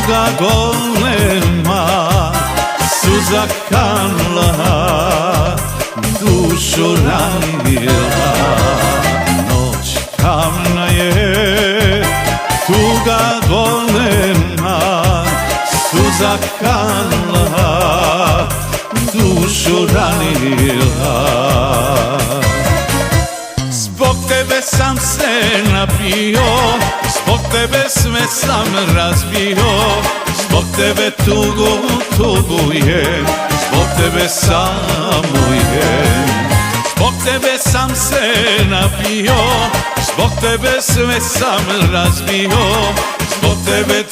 tuga golema, suza kanla, dušu ranila. Noć tamna je, tuga golema, suza kanla, dušu ranila. Zbog tebe sam se napio, zbog tebe sve sam razbio, zbog tebe tugujem, zbog tebe samujem. Zbog tebe sam se napio, zbog tebe sve sam razbio, zbog tebe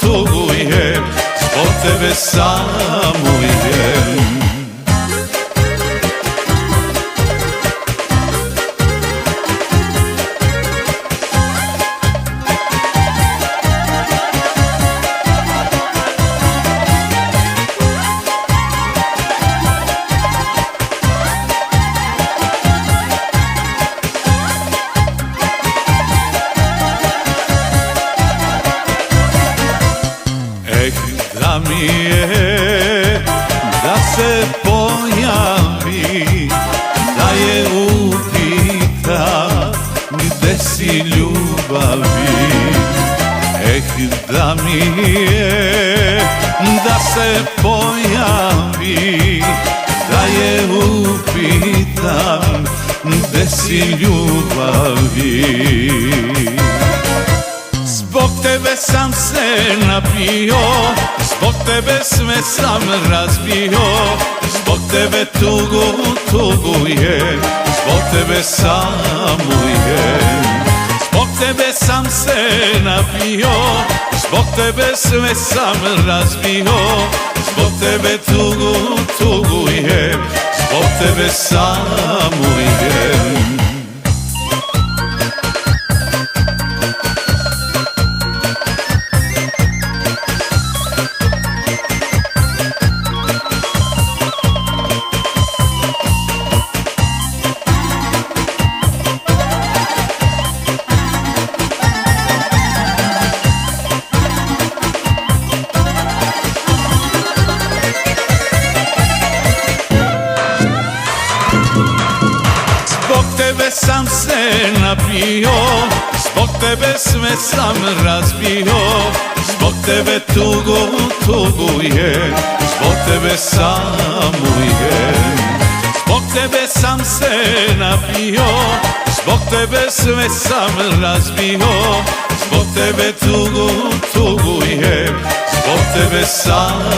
tugujem, zbog tebe samujem. Da mi je da se pojavi, da je upitam gde si ljubavi. Da mi je da se pojavi, da je upitam gde si ljubavi. Zbog tebe sam se napio, zbog tebe sve sam razbio, zbog tebe tugujem, zbog tebe samujem. Zbog tebe sam se napio, zbog tebe sve sam razbio, zbog tebe tugujem, zbog tebe samujem. Zbog tebe sam se napio, zbog tebe sve sam razbio, zbog tebe tugujem, zbog tebe samujem. Zbog tebe sam se napio, zbog tebe sve sam razbio, zbog tebe tugujem, zbog tebe samujem.